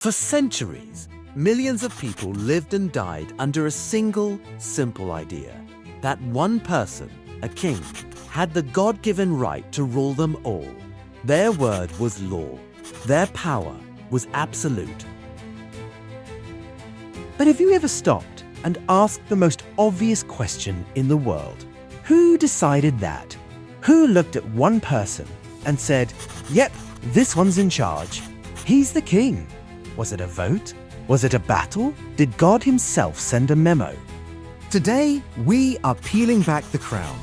For centuries, millions of people lived and died under a single, simple idea. That one person, a king, had the God-given right to rule them all. Their word was law. Their power was absolute. But have you ever stopped and asked the most obvious question in the world? Who decided that? Who looked at one person and said, "Yep, this one's in charge. He's the king"? Was it a vote? Was it a battle? Did God himself send a memo? Today, we are peeling back the crown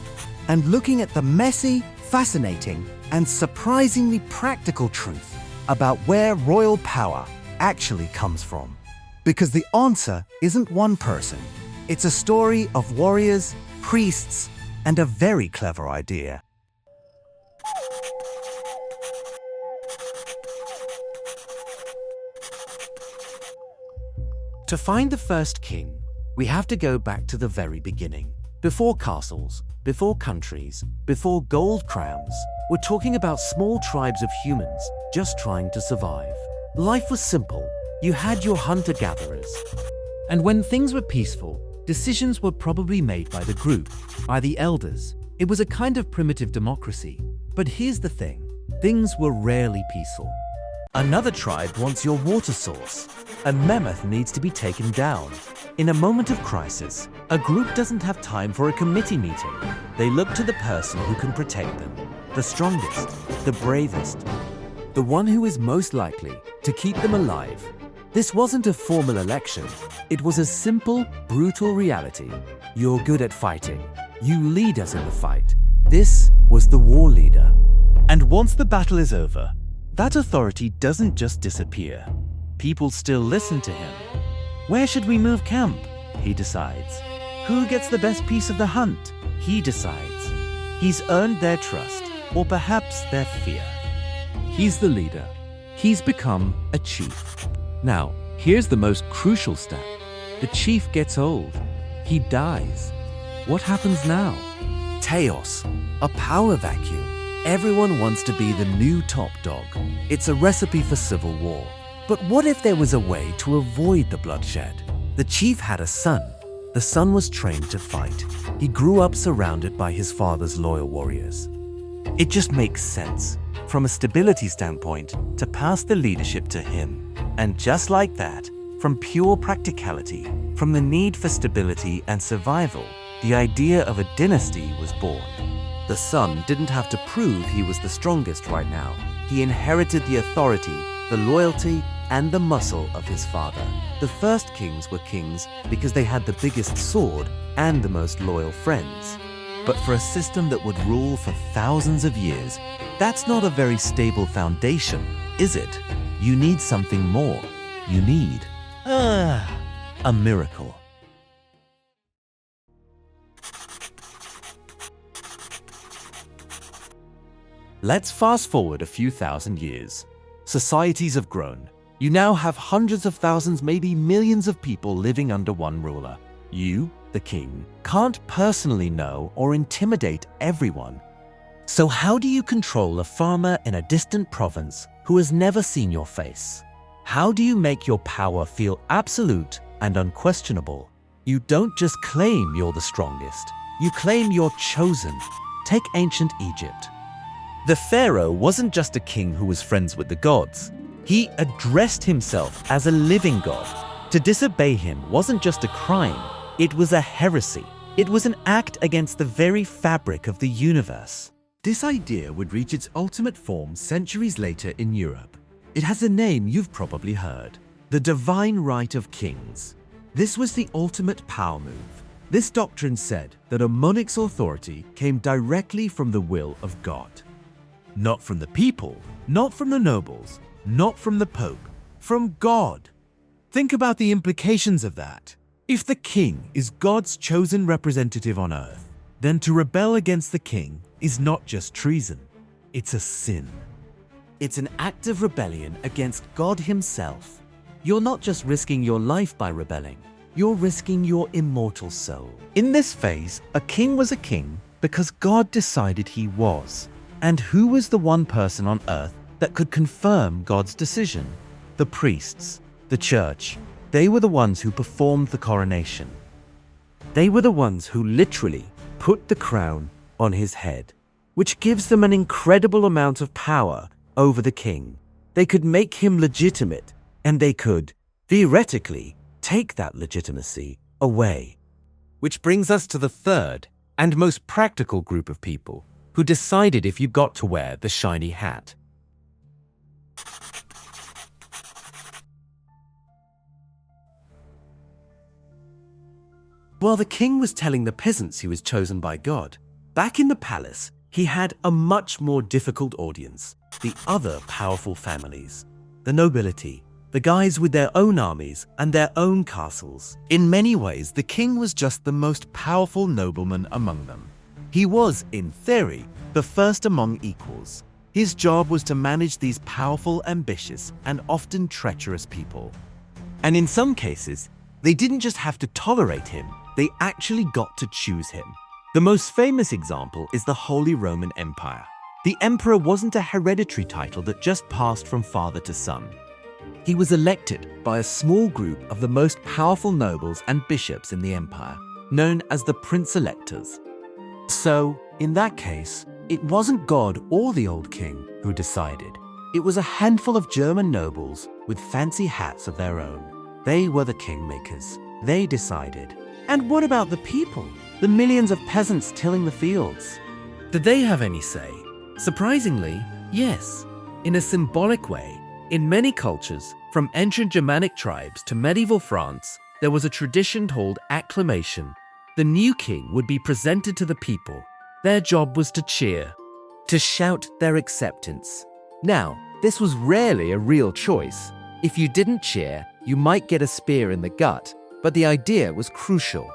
and looking at the messy, fascinating, and surprisingly practical truth about where royal power actually comes from. Because the answer isn't one person. It's a story of warriors, priests, and a very clever idea. To find the first king, we have to go back to the very beginning. Before castles, before countries, before gold crowns, we're talking about small tribes of humans just trying to survive. Life was simple. You had your hunter-gatherers. And when things were peaceful, decisions were probably made by the group, by the elders. It was a kind of primitive democracy. But here's the thing, things were rarely peaceful. Another tribe wants your water source. A mammoth needs to be taken down. In a moment of crisis, a group doesn't have time for a committee meeting. They look to the person who can protect them, the strongest, the bravest, the one who is most likely to keep them alive. This wasn't a formal election. It was a simple, brutal reality. You're good at fighting. You lead us in the fight. This was the war leader. And once the battle is over, that authority doesn't just disappear. People still listen to him. Where should we move camp? He decides. Who gets the best piece of the hunt? He decides. He's earned their trust, or perhaps their fear. He's the leader. He's become a chief. Now, here's the most crucial step. The chief gets old. He dies. What happens now? Chaos. A power vacuum. Everyone wants to be the new top dog. It's a recipe for civil war. But what if there was a way to avoid the bloodshed? The chief had a son. The son was trained to fight. He grew up surrounded by his father's loyal warriors. It just makes sense, from a stability standpoint, to pass the leadership to him. And just like that, from pure practicality, from the need for stability and survival, the idea of a dynasty was born. The son didn't have to prove he was the strongest right now. He inherited the authority, the loyalty, and the muscle of his father. The first kings were kings because they had the biggest sword and the most loyal friends. But for a system that would rule for thousands of years, that's not a very stable foundation, is it? You need something more. You need a miracle. Let's fast forward a few thousand years. Societies have grown. You now have hundreds of thousands, maybe millions of people living under one ruler. You, the king, can't personally know or intimidate everyone. So how do you control a farmer in a distant province who has never seen your face? How do you make your power feel absolute and unquestionable? You don't just claim you're the strongest. You claim you're chosen. Take ancient Egypt. The pharaoh wasn't just a king who was friends with the gods. He addressed himself as a living god. To disobey him wasn't just a crime, it was a heresy. It was an act against the very fabric of the universe. This idea would reach its ultimate form centuries later in Europe. It has a name you've probably heard: the divine right of kings. This was the ultimate power move. This doctrine said that a monarch's authority came directly from the will of God. Not from the people, not from the nobles, not from the Pope, from God. Think about the implications of that. If the king is God's chosen representative on earth, then to rebel against the king is not just treason, it's a sin. It's an act of rebellion against God himself. You're not just risking your life by rebelling, you're risking your immortal soul. In this phase, a king was a king because God decided he was. And who was the one person on earth that could confirm God's decision? The priests. The church, they were the ones who performed the coronation. They were the ones who literally put the crown on his head, which gives them an incredible amount of power over the king. They could make him legitimate, and they could, theoretically, take that legitimacy away. Which brings us to the third and most practical group of people who decided if you got to wear the shiny hat. While the king was telling the peasants he was chosen by God, back in the palace, he had a much more difficult audience, the other powerful families, the nobility, the guys with their own armies and their own castles. In many ways, the king was just the most powerful nobleman among them. He was, in theory, the first among equals. His job was to manage these powerful, ambitious, and often treacherous people. And in some cases, they didn't just have to tolerate him, they actually got to choose him. The most famous example is the Holy Roman Empire. The emperor wasn't a hereditary title that just passed from father to son. He was elected by a small group of the most powerful nobles and bishops in the empire, known as the prince-electors. So, in that case, it wasn't God or the old king who decided. It was a handful of German nobles with fancy hats of their own. They were the Kingmakers. They decided. And what about the people? The millions of peasants tilling the fields? Did they have any say? Surprisingly, yes. In a symbolic way, in many cultures, from ancient Germanic tribes to medieval France, there was a tradition called acclamation. The new king would be presented to the people. Their job was to cheer, to shout their acceptance. Now, this was rarely a real choice. If you didn't cheer, you might get a spear in the gut, but the idea was crucial.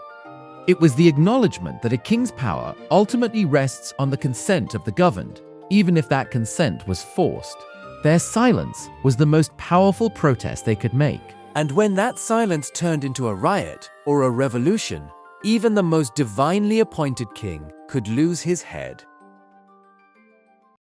It was the acknowledgement that a king's power ultimately rests on the consent of the governed, even if that consent was forced. Their silence was the most powerful protest they could make. And when that silence turned into a riot or a revolution, even the most divinely appointed king could lose his head.